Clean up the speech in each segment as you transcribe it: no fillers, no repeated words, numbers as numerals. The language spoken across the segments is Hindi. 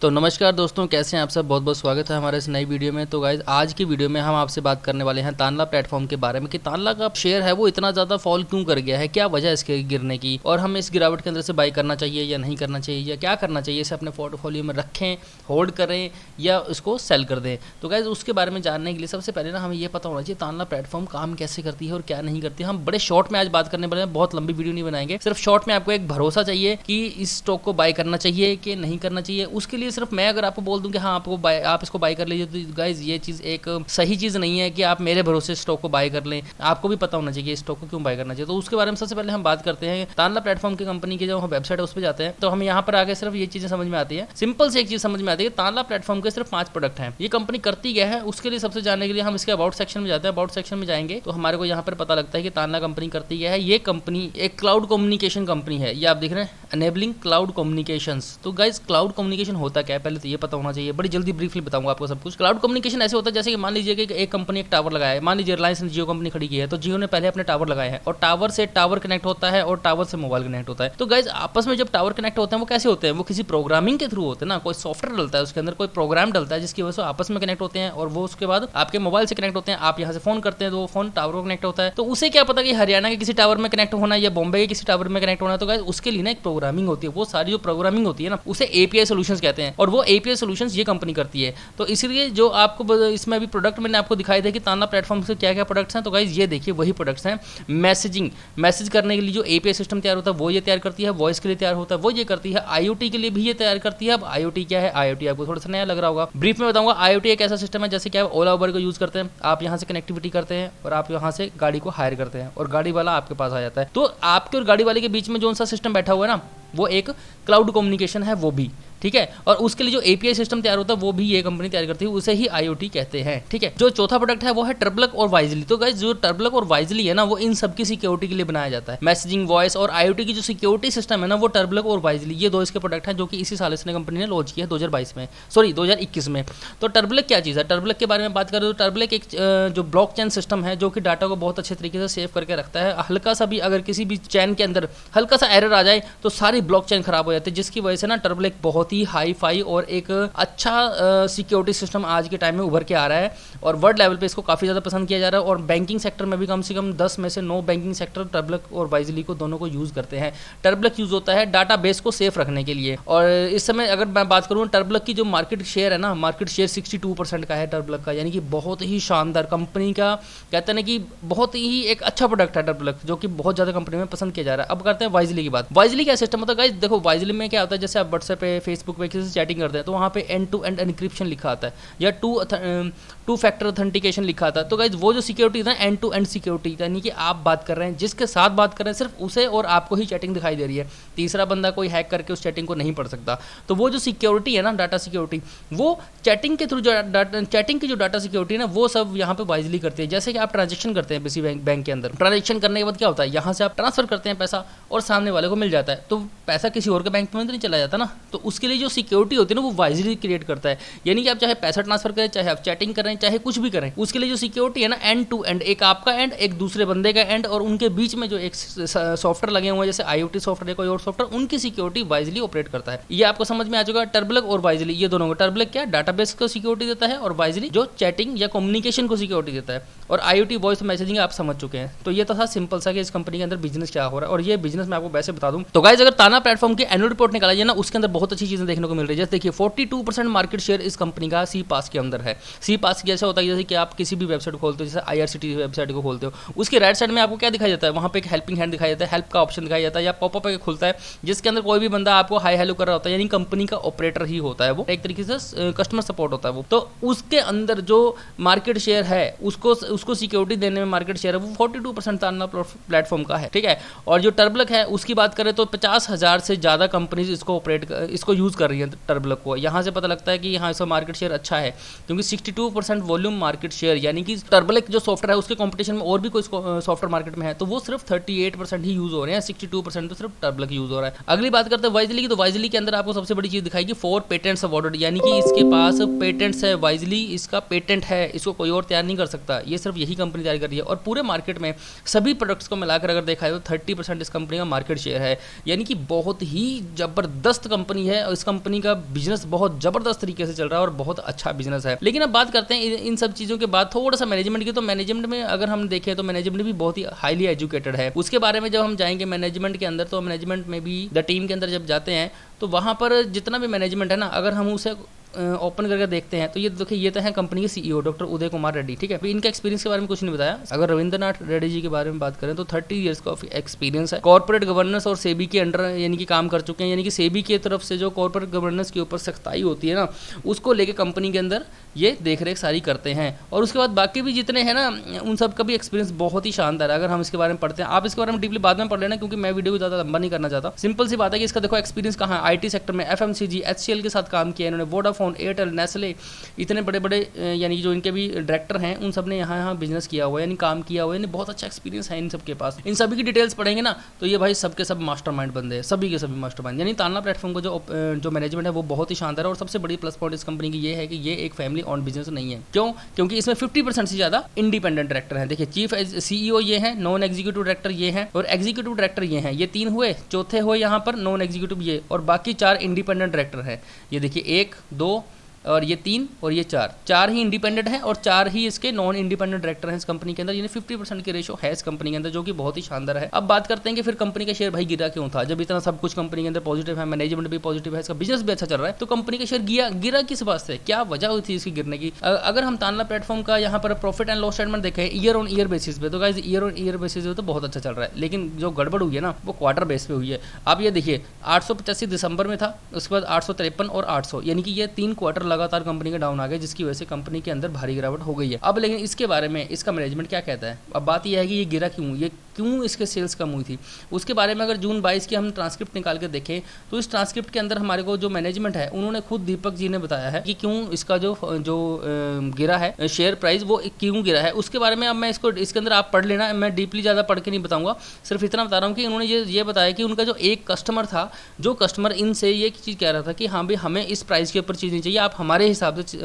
तो नमस्कार दोस्तों, कैसे हैं आप सब। बहुत बहुत स्वागत है हमारे इस नई वीडियो में। तो गाइज आज की वीडियो में हम आपसे बात करने वाले हैं तानला प्लेटफॉर्म के बारे में कि तानला का शेयर है वो इतना ज़्यादा फॉल क्यों कर गया है, क्या वजह है इसके गिरने की, और हम इस गिरावट के अंदर से बाई करना चाहिए या नहीं करना चाहिए, या क्या करना चाहिए, इसे अपने पोर्टफोलियो में रखें, होल्ड करें या उसको सेल कर दें। तो गाइज उसके बारे में जानने के लिए सबसे पहले ना हमें ये पता होना चाहिए तानला प्लेटफॉर्म काम कैसे करती है और क्या नहीं करती है। हम बड़े शॉर्ट में आज बात करने वाले हैं, बहुत लंबी वीडियो नहीं बनाएंगे। सिर्फ शॉर्ट में आपको एक भरोसा चाहिए कि इस स्टॉक को बाई करना चाहिए कि नहीं करना चाहिए। उसके लिए सिर्फ मैं अगर आपको बोल दूं कि हाँ आप इसको बाय कर लीजिए, तो गाइज ये चीज़ एक सही चीज़ नहीं है कि आप मेरे भरोसे स्टॉक को बाय कर लें। आपको भी पता होना चाहिए कि स्टॉक को क्यों बाय करना चाहिए। तो उसके बारे में सबसे पहले हम बात करते हैं। तानला प्लेटफॉर्म की कंपनी की जो वेबसाइट है उस पर जाते हैं तो हमें यहाँ पर आगे सिर्फ ये चीज़ें समझ में आती है। सिंपल से एक चीज़ समझ में आती है, तानला प्लेटफॉर्म के सिर्फ 5 प्रोडक्ट हैं। ये कंपनी करती क्या है उसके लिए सबसे जानने के लिए हम इसके अबाउट सेक्शन में जाते हैं। अबाउट सेक्शन में जाएंगे तो हमारे को यहाँ पर पता लगता है कि तानला कंपनी करती क्या है। ये कंपनी एक क्लाउड कम्युनिकेशन कंपनी है। ये आप देख रहे हैं, एनेबलिंग क्लाउड कम्युनिकेशंस। तो गाइज क्लाउड कम्युनिकेशन होता क्या है पहले तो ये पता होना चाहिए। बड़ी जल्दी ब्रीफली बताऊंगा आपको सब कुछ। क्लाउड कम्युनिकेशन ऐसे होता है जैसे कि मान लीजिए कि एक कंपनी एक टावर लगाया है। मान लीजिए रिलायंस ने जियो कंपनी खड़ी की है, तो जियो ने पहले अपने टावर लगाए हैं और टावर से टावर कनेक्ट होता है और टावर से मोबाइल कनेक्ट होता है। तो गाइज आपस में जब टावर कनेक्ट होते हैं वो कैसे होते हैं, वो किसी प्रोग्रामिंग के थ्रू होते हैं ना। कोई सॉफ्टवेयर डलता है उसके अंदर, कोई प्रोग्राम डलता है जिसकी वजह से आपस में कनेक्ट होते हैं और वो उसके बाद आपके मोबाइल से कनेक्ट होते हैं। आप यहाँ से फोन करते हैं तो वो फोन टावर को कनेक्ट होता है। तो उसे क्या पता कि हरियाणा के किसी टावर में कनेक्ट होना है या बॉम्बे के किसी टावर में कनेक्ट होना है। तो गाइज उसके लिए ना एक प्रोग्रामिंग होती है। वो सारी जो प्रोग्रामिंग होती है ना उसे एपीआई सॉल्यूशंस कहते हैं और वो एपीआई सॉल्यूशंस ये कंपनी करती है। तो इसलिए जो आपको इसमें अभी प्रोडक्ट मैंने आपको दिखाई दे कि तानला प्लेटफॉर्म से क्या क्या प्रोडक्ट्स हैं। तो गाइज ये देखिए वही प्रोडक्ट्स हैं। मैसेज करने के लिए जो एपीआई सिस्टम तैयार होता है वो ये तैयार करती है। वॉइस के लिए तैयार होता है वो ये करती है। आईओटी के लिए भी ये तैयार करती है। अब आईओटी क्या है, आईओटी आपको थोड़ा सा नया लग रहा होगा। ब्रीफ में बताऊंगा। आईओटी एक ऐसा सिस्टम है जैसे कि आप ओला उबर को यूज करते हैं, आप यहाँ से कनेक्टिविटी करते हैं और आप यहाँ से गाड़ी को हायर करते हैं और गाड़ी वाला आपके पास आ जाता है। तो आपके और गाड़ी वाले के बीच में जो सा सिस्टम बैठा हुआ है ना वो एक क्लाउड कम्युनिकेशन है, वो भी ठीक है। और उसके लिए जो एपीआई सिस्टम तैयार होता है वो भी ये कंपनी तैयार करती है, उसे ही आईओटी कहते हैं, ठीक है। जो चौथा प्रोडक्ट है वो है टर्बलक और वाइजली। तो गाइस जो टर्बलक और वाइजली है ना वो इन सब की सिक्योरिटी के लिए बनाया जाता है। मैसेजिंग, वॉइस और आईओटी की जो सिक्योरिटी सिस्टम है ना वो टर्बलक और वाइजली, ये दो इसके प्रोडक्ट हैं जो कि इसी साल इसने कंपनी ने लॉन्च किया है 2021 में। तो टर्बलक क्या चीज़ है, टर्बलक के बारे में बात करें तो टर्बलक एक जो ब्लॉकचेन सिस्टम है जो कि डाटा को बहुत अच्छे तरीके से सेव करके रखता है। हल्का सा भी अगर किसी भी चैन के अंदर हल्का सा एरर आ जाए तो सारी ब्लॉकचेन खराब हो जाती है, जिसकी वजह से ना टर्बलक बहुत ही हाई फाई और एक अच्छा सिक्योरिटी सिस्टम आज के टाइम में उभर के आ रहा है और वर्ल्ड लेवल पे इसको काफ़ी ज़्यादा पसंद किया जा रहा है। और बैंकिंग सेक्टर में भी कम से कम 10 में से 9 बैंकिंग सेक्टर टर्बलक और वाइजली को दोनों को यूज़ करते हैं। टर्बलक यूज़ होता है डाटाबेस को सेफ रखने के लिए। और इस समय अगर मैं बात करूँ टर्बलक की जो मार्केट शेयर है ना, मार्केट शेयर 62% का है टर्बलक का, यानी कि बहुत ही शानदार कंपनी का कहते हैं ना कि बहुत ही एक अच्छा प्रोडक्ट है टर्बलक, जो कि बहुत ज़्यादा कंपनी में पसंद किया जा रहा है। अब करते हैं वाइजली की बात। वाइजली क्या सिस्टम होता है गाइस, देखो वाइजली में क्या होता है, जैसे आप व्हाट्सएप पे, फेसबुक पे किसी से चैटिंग करते हैं तो वहाँ पे एंड टू एंड एनक्रिप्शन लिखा आता है या टू फैक्टर ऑथेंटिकेशन लिखा आता है। तो गाइज वो जो सिक्योरिटी है एंड टू एंड सिक्योरिटी, यानी कि आप बात कर रहे हैं, जिसके साथ बात कर रहे हैं सिर्फ उसे और आपको ही चैटिंग दिखाई दे रही है, तीसरा बंदा कोई हैक करके उस चैटिंग को नहीं पढ़ सकता। तो वो जो सिक्योरिटी है ना, डाटा सिक्योरिटी, वो चैटिंग के थ्रू चैटिंग की जो डाटा सिक्योरिटी है ना वो सब यहाँ पे वाइजली करती है। जैसे कि आप ट्रांजेक्शन करते हैं किसी बैंक के अंदर, ट्रांजेक्शन करने के बाद क्या होता है, यहाँ से आप ट्रांसफर करते हैं पैसा और सामने वाले को मिल जाता है, तो पैसा किसी और के बैंक में तो नहीं चला जाता ना। तो उसके लिए जो सिक्योरिटी होती है ना वो वाइजली क्रिएट करता है, यानी कि आप चाहे पैसा ट्रांसफर करें, चाहे आप चैटिंग करें, चाहे कुछ भी करें, उसके लिए जो सिक्योरिटी है ना एंड टू एंड, एक आपका एंड एक दूसरे बंदे का एंड और उनके बीच में जो एक सॉफ्टवेयर लगे हुए हैं जैसे आईओटी सॉफ्टवेयर या कोई और सॉफ्टवेयर, उनकी सिक्योरिटी वाइजली ऑपरेट करता है। ये आपको समझ में आ चुका है। टर्बलक और वाइजली ये दोनों को, टर्बलक क्या डाटाबेस को सिक्योरिटी देता है और वाइजली जो चैटिंग या कम्युनिकेशन को सिक्योरिटी देता है, और आईओटी वॉइस मैसेजिंग आप समझ चुके हैं। तो ये तो था सिंपल सा कि इस कंपनी के अंदर बिजनेस क्या हो रहा है, और ये बिजनेस मैं आपको वैसे बता दूं तो गाइस अगर ताना प्लेटफॉर्म की एनुअल रिपोर्ट निकाला जाए ना उसके अंदर बहुत अच्छी चीजें देखने को मिल रही है। जैसे देखिए 42% मार्केट शेयर इस कंपनी का सी पास के अंदर है। सी पास जैसे होता है जैसे कि आप किसी भी वेबसाइट खोलते हो, जैसे आईआरसीटी वेबसाइट को खोलते हो, उसके राइट साइड में आपको क्या दिखाई जाता है, वहाँ पे एक हेल्पिंग हैंड दिखाई जाता है, हेल्प का ऑप्शन दिखाई जाता है या पॉपअप खुलता है जिसके अंदर कोई भी बंदा आपको हाई हेलो कर रहा होता है, यानी कंपनी का ऑपरेटर ही होता है, वो एक तरीके से कस्टमर सपोर्ट होता है वो। तो उसके अंदर जो मार्केट शेयर है उसको सिक्योरिटी देने में मार्केट शेयर है वो 42% ताना प्लेटफॉर्म का है, ठीक है। और जो टर्बलक है उसकी बात करें तो 50,000 से ज़्यादा कंपनीज इसको यूज़ कर रही है टर्बलक को। यहाँ से पता लगता है कि यहाँ इसका मार्केट शेयर अच्छा है क्योंकि 62% वॉल्यूम मार्केट शेयर, यानी कि टर्बलक जो सॉफ्टवेयर है उसके कंपटीशन में और भी कोई सॉफ्टवेयर मार्केट में है तो वो सिर्फ 38% ही यूज़ हो रहे हैं, 62% तो सिर्फ टर्बलक यूज़ हो रहा है। अगली बात करते हैं वाइजली की। तो वाइजली के अंदर आपको सबसे बड़ी चीज़ दिखाएगी 4 पेटेंट्स अवॉर्डेड, यानी कि इसके पास पेटेंट्स है। वाइजली इसका पेटेंट है, इसको कोई और तैयार नहीं कर सकता, ये सिर्फ सिर्फ यही कंपनी तैयार कर रही है और पूरे मार्केट में सभी प्रोडक्ट्स को मिलाकर अगर देखा जाए तो 30% इस कंपनी का मार्केट शेयर है, यानी कि बहुत ही जबरदस्त कंपनी है और इस कंपनी का बिजनेस बहुत जबरदस्त तरीके से चल रहा है और बहुत अच्छा बिजनेस है। लेकिन अब बात करते हैं इन सब चीज़ों के बाद थोड़ा सा मैनेजमेंट की। तो मैनेजमेंट में अगर हम देखें तो मैनेजमेंट भी बहुत ही हाईली एजुकेटेड है। उसके बारे में जब हम जाएंगे मैनेजमेंट के अंदर, तो मैनेजमेंट में भी द टीम के अंदर जब जाते हैं तो वहाँ पर जितना भी मैनेजमेंट है ना, अगर हम उसे ओपन करके देखते हैं तो ये देखिए, ये तो है कंपनी के सीईओ डॉक्टर उदय कुमार रेड्डी, ठीक है। अभी इनका एक्सपीरियंस के बारे में कुछ नहीं बताया। अगर रविंद्रनाथ रेड्डी जी के बारे में बात करें तो 30 ईयर्स का एक्सपीरियंस है। कॉर्पोरेट गवर्नेंस और सेबी के अंडर यानी कि काम कर चुके हैं, यानी कि सेबी की तरफ से जो कॉर्पोरेट गवर्नेंस के ऊपर सख्ताई होती है ना, उसको लेके कंपनी के अंदर ये देख रेख सारी करते हैं। और उसके बाद बाकी भी जितने हैं ना, उन सब का भी एक्सपीरियंस बहुत ही शानदार है। अगर हम इसके बारे में पढ़ते हैं, आप इसके बारे में डीपली बाद में पढ़ लेना, क्योंकि मैं वीडियो को ज़्यादा लंबा नहीं करना चाहता। सिंपल सी बात है कि इसका देखो एक्सपीरियंस कहाँ है, आईटी सेक्टर में एफएमसीजी एचसीएल के साथ काम किया इन्होंने, वोडाफोन, एयरटेल, नेस्ले, इतने बड़े बड़े यानी कि जो इनके भी डायरेक्टर हैं उन सब ने यहाँ बिजनेस किया हुआ है, यानी काम किया हुआ है, यानी बहुत अच्छा एक्सपीरियंस है इन सब के पास। इन सभी की डिटेल्स पढ़ेंगे ना तो ये भाई सबके सब मास्टरमाइंड बंदे हैं, सभी के सभी मास्टरमाइंड। यानी तानला प्लेटफॉर्म का जो मैनेजमेंट है वो बहुत ही शानदार है। और सबसे बड़ी प्लस पॉइंट इस कंपनी की ये है कि ये एक फैमिली ऑन बिजनेस नहीं है। क्यों? क्योंकि इसमें 50% से ज़्यादा इंडिपेंडेंट डायरेक्टर हैं। देखिए, चीफ सीईओ ये हैं, नॉन एग्जीक्यूटिव डायरेक्टर ये हैं और एग्जीक्यूटिव डायरेक्टर ये हैं। ये 3 हुए, चौथे हुए यहाँ पर नॉन एग्जीक्यूटिव ये, और बाकी 4 इंडिपेंडेंट डायरेक्टर हैं। ये देखिए 1, 2 और ये 3 और ये 4 ही इंडिपेंडेंट हैं और 4 ही इसके नॉन इंडिपेंडेंट डायरेक्टर हैं इस कंपनी के अंदर। यानी 50% की रेशो है इस कंपनी के अंदर, जो कि बहुत ही शानदार है। अब बात करते हैं कि फिर कंपनी का शेयर भाई गिरा क्यों था, जब इतना सब कुछ कंपनी के अंदर पॉजिटिव है, मैनेजमेंट भी पॉजिटिव है, इसका बिजनेस भी अच्छा चल रहा है, तो कंपनी का शेयर गिरा किस बात से, क्या वजह हुई थी इसकी गिरने की। अगर हम तानला प्लेटफॉर्म का यहाँ पर प्रॉफिट एंड लॉस स्टेटमेंट देखें ईयर ऑन ईयर बेसिस पे, तो guys year on year basis पे तो बहुत अच्छा चल रहा है, लेकिन जो गड़बड़ हुई है ना वो क्वार्टर बेस पे हुई है। आप ये देखिए 885 दिसंबर में था, उसके बाद 853 और 800, यानी कि ये 3 क्वार्टर लगातार कंपनी का आ गए, जिसकी वजह से कंपनी के अंदर भारी गिरावट हो गई है। अब लेकिन इसके बारे में इसका मैनेजमेंट क्या कहता है। अब बात यह है कि ये गिरा क्यों इसके सेल्स कम हुई थी। उसके बारे में अगर जून 22 की हम ट्रांसक्रिप्ट निकाल के देखें तो इस ट्रांसक्रिप्ट के अंदर हमारे को जो मैनेजमेंट है उन्होंने खुद दीपक जी ने बताया है कि क्यों इसका जो गिरा है शेयर प्राइस वो क्यों गिरा है। उसके बारे में अब मैं इसके अंदर आप पढ़ लेना, मैं डीपली ज़्यादा पढ़ के नहीं बताऊंगा, सिर्फ इतना बता रहा हूँ कि उन्होंने ये बताया कि उनका जो एक कस्टमर था, जो कस्टमर इनसे ये चीज़ कह रहा था कि हाँ भाई हमें इस प्राइस के ऊपर चीज़ नहीं चाहिए, आप हमारे हिसाब से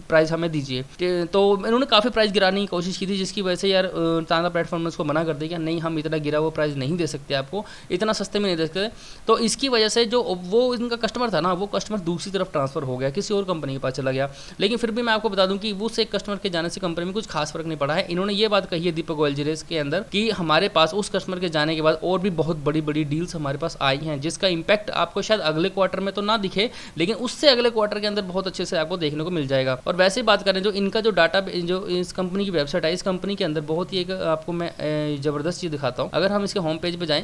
प्राइस हमें दीजिए। तो इन्होंने काफ़ी प्राइस गिराने की कोशिश की थी, जिसकी वजह से यार तानला प्लेटफॉर्म ने उसको मना कर दिया कि नहीं हम इतना गिरा वो प्राइस नहीं दे सकते, आपको इतना सस्ते में नहीं दे सकते। तो इसकी वजह से जो वो इनका कस्टमर था ना, वो कस्टमर दूसरी तरफ ट्रांसफर हो गया, किसी और कंपनी के पास चला गया। लेकिन फिर भी मैं आपको बता दूं कि उस एक कस्टमर के जाने से कंपनी में कुछ खास फर्क नहीं पड़ा है। इन्होंने ये बात कही है दीपक गोयल जी के अंदर कि हमारे पास उस कस्टमर के जाने के बाद और भी बहुत बड़ी बड़ी डील्स हमारे पास आई हैं, जिसका इंपैक्ट आपको शायद अगले क्वार्टर में तो ना दिखे, लेकिन उससे अगले क्वार्टर के अंदर बहुत अच्छे से आपको देखने को मिल जाएगा। और वैसे बात करें जो इनका जो डाटा, जो इस कंपनी की वेबसाइट है, इस कंपनी के अंदर बहुत ही एक आपको मैं ज़बरदस्त चीज़ दिखाता हूँ। अगर हम इसके होम पेज पे जाएं,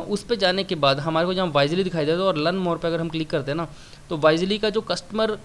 उस पे जाने के बाद हमारे को जहाँ वाइजली दिखाई देता है और लर्न मोर पे अगर हम क्लिक करते हैं ना, तो वाइजली का जो कस्टमर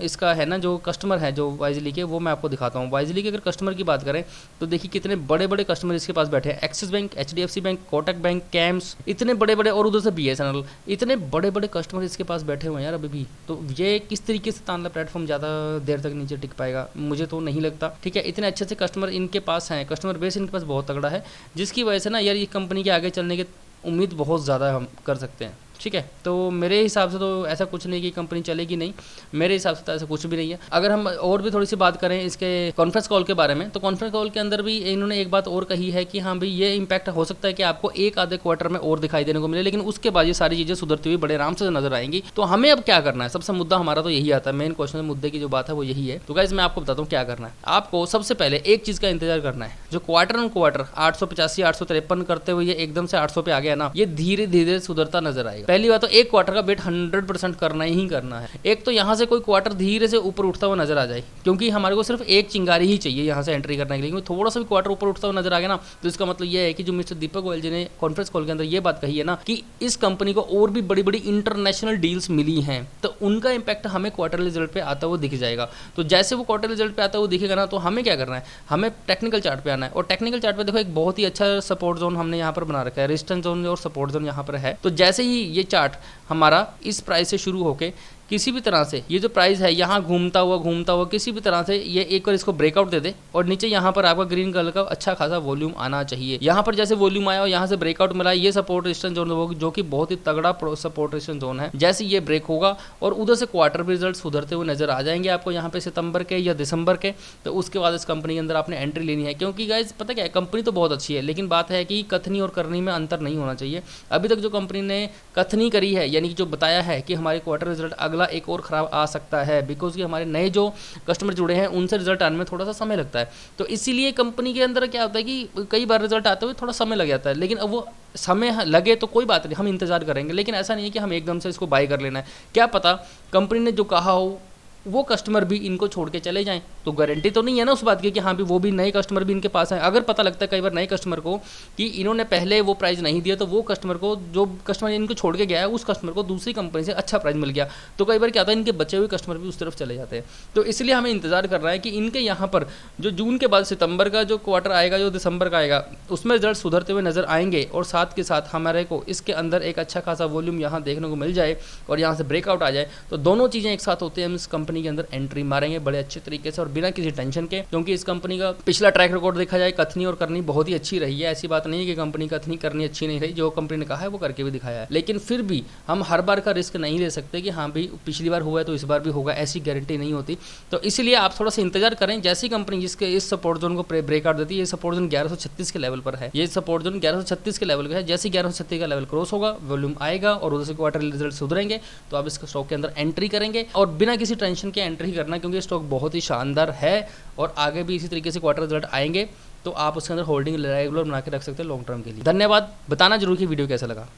इसका है ना, जो कस्टमर है जो वाइजली के, वो मैं आपको दिखाता हूँ। वाइजली के अगर कस्टमर की बात करें तो देखिए कितने बड़े बड़े कस्टमर इसके पास बैठे हैं। Axis bank, HDFC bank, Kotak bank, camps, इतने बड़े बड़े, और उधर से BSNL, इतने बड़े बड़े कस्टमर इसके पास बैठे हुए हैं यार अभी भी। तो ये किस तरीके से तानला प्लेटफॉर्म ज़्यादा देर तक नीचे टिक पाएगा, मुझे तो नहीं लगता। ठीक है, इतने अच्छे से कस्टमर इनके पास हैं, कस्टमर बेस इनके पास बहुत तगड़ा है, जिसकी वजह से ना यार ये कंपनी के आगे चलने की उम्मीद बहुत ज़्यादा हम कर सकते हैं। ठीक है, तो मेरे हिसाब से तो ऐसा कुछ नहीं कि कंपनी चलेगी नहीं, मेरे हिसाब से तो ऐसा कुछ भी नहीं है। अगर हम और भी थोड़ी सी बात करें इसके कॉन्फ्रेंस कॉल के बारे में, तो कॉन्फ्रेंस कॉल के अंदर भी इन्होंने एक बात और कही है कि हाँ भाई ये इंपैक्ट हो सकता है कि आपको एक आधे क्वार्टर में और दिखाई देने को मिले, लेकिन उसके बाद ये सारी चीज़ें सुधरती हुई बड़े आराम से नजर आएंगी। तो हमें अब क्या करना है, सबसे मुद्दा हमारा तो यही आता है, मेन क्वेश्चन मुद्दे की जो बात है वो यही है। तो गाइस मैं आपको बताता हूँ क्या करना है। आपको सबसे पहले एक चीज़ का इंतजार करना है, जो क्वार्टर ऑन क्वार्टर 885 853 करते हुए ये एकदम से 800 पे आ गया ना, ये धीरे धीरे सुधरता नजर आएगा। पहली बात तो एक क्वार्टर का वेट 100% करना ही करना है। एक तो यहाँ से कोई क्वार्टर धीरे से ऊपर उठता हुआ नजर आ जाए, क्योंकि हमारे को सिर्फ एक चिंगारी ही चाहिए यहाँ से एंट्री करने के लिए। थोड़ा सा भी क्वार्टर ऊपर उठता हुआ नजर आ गया ना, तो इसका मतलब ये है कि जो मिस्टर दीपक गोयल जी ने कॉन्फ्रेंस कॉल के अंदर ये बात कही है ना कि इस कंपनी को और भी बड़ी बड़ी इंटरनेशनल डील्स मिली हैं, तो उनका इंपैक्ट हमें क्वार्टर रिजल्ट पे आता हुआ दिख जाएगा। तो जैसे वो क्वार्टर रिजल्ट पे आता हुआ दिखेगा ना, तो हमें क्या करना है, हमें टेक्निकल चार्ट पे आना है। और टेक्निकल चार्ट पे देखो एक बहुत ही अच्छा सपोर्ट जोन हमने यहाँ पर बना रखा है, रेजिस्टेंस जोन और सपोर्ट जोन यहाँ पर है। तो जैसे ही ये चार्ट हमारा इस प्राइस से शुरू होके किसी भी तरह से ये जो प्राइस है यहाँ घूमता हुआ किसी भी तरह से ये एक बार इसको ब्रेकआउट दे दे और नीचे यहाँ पर आपका ग्रीन कलर का अच्छा खासा वॉल्यूम आना चाहिए। यहाँ पर जैसे वॉल्यूम आया और यहाँ से ब्रेकआउट मिला, ये सपोर्ट रेजिस्टेंस जोन होगा जो कि बहुत ही तगड़ा सपोर्ट रेजिस्टेंस जोन है। जैसे ये ब्रेक होगा और उधर से क्वार्टर में रिजल्ट सुधरते हुए नजर आ जाएंगे आपको यहाँ पे सितंबर के या दिसंबर के, तो उसके बाद इस कंपनी के अंदर आपने एंट्री लेनी है। क्योंकि गाइस पता क्या है, कंपनी तो बहुत अच्छी है लेकिन बात है कि कथनी और करनी में अंतर नहीं होना चाहिए। अभी तक जो कंपनी ने कथनी करी है यानी कि जो बताया है कि हमारे क्वार्टर रिजल्ट अगला एक और खराब आ सकता है, बिकॉज कि हमारे नए जो कस्टमर जुड़े हैं उनसे रिजल्ट आने में थोड़ा सा समय लगता है। तो इसीलिए कंपनी के अंदर क्या होता है कि कई बार रिजल्ट आते हुए थोड़ा समय लग जाता है, लेकिन अब वो समय लगे तो कोई बात नहीं, हम इंतजार करेंगे। लेकिन ऐसा नहीं है कि हम एकदम से इसको बाय कर लेना है। क्या पता कंपनी ने जो कहा हो वो कस्टमर भी इनको छोड़ के चले जाएं, तो गारंटी तो नहीं है ना उस बात की कि हाँ भी वो भी नए कस्टमर भी इनके पास आए। अगर पता लगता है कई बार नए कस्टमर को कि इन्होंने पहले वो प्राइस नहीं दिया, तो वो कस्टमर को, जो कस्टमर इनको छोड़ के गया है, उस कस्टमर को दूसरी कंपनी से अच्छा प्राइस मिल गया, तो कई बार क्या होता है इनके बचे हुए कस्टमर भी उस तरफ चले जाते हैं। तो इसलिए हमें इंतजार कर रहा है कि इनके यहाँ पर जो जून के बाद सितंबर का जो क्वार्टर आएगा, जो दिसंबर का आएगा, उसमें रिजल्ट सुधरते हुए नजर आएंगे और साथ के साथ हमारे को इसके अंदर एक अच्छा खासा वॉल्यूम यहाँ देखने को मिल जाए और यहाँ से ब्रेकआउट आ जाए, तो दोनों चीज़ें एक साथ होते हैं, हम इस कंपनी के अंदर एंट्री मारेंगे बड़े अच्छे तरीके से और बिना किसी टेंशन के। क्योंकि इस कंपनी का पिछला ट्रैक रिकॉर्ड देखा जाए, कथनी और करनी बहुत ही अच्छी रही है। ऐसी बात नहीं है कि कंपनी कथनी करनी अच्छी नहीं रही, जो कंपनी ने कहा है वो करके भी दिखाया है। लेकिन फिर भी हम हर बार का रिस्क नहीं ले सकते कि हाँ भाई पिछली बार हुआ है तो इस बार भी होगा, ऐसी गारंटी नहीं होती। तो इसलिए आप थोड़ा सा इंतजार करें। जैसी कंपनी जिसके इस सपोर्ट जोन को ब्रेकआउट देती है, ये सपोर्ट जोन 1136 के लेवल पर है, ये सपोर्ट जोन 1136 के लेवल का है। जैसे 1136 का लेवल क्रॉस होगा, वॉल्यूम आएगा और उधर से क्वार्टर रिजल्ट सुधरेंगे, तो आप इसके स्टॉक के अंदर एंट्री करेंगे और बिना किसी टेंशन के एंट्री करना, क्योंकि स्टॉक बहुत ही शानदार है और आगे भी इसी तरीके से क्वार्टर रिजल्ट आएंगे, तो आप उसके अंदर होल्डिंग रेगुलर बना के रख सकते हैं लॉन्ग टर्म के लिए। धन्यवाद। बताना जरूर कि वीडियो कैसा लगा।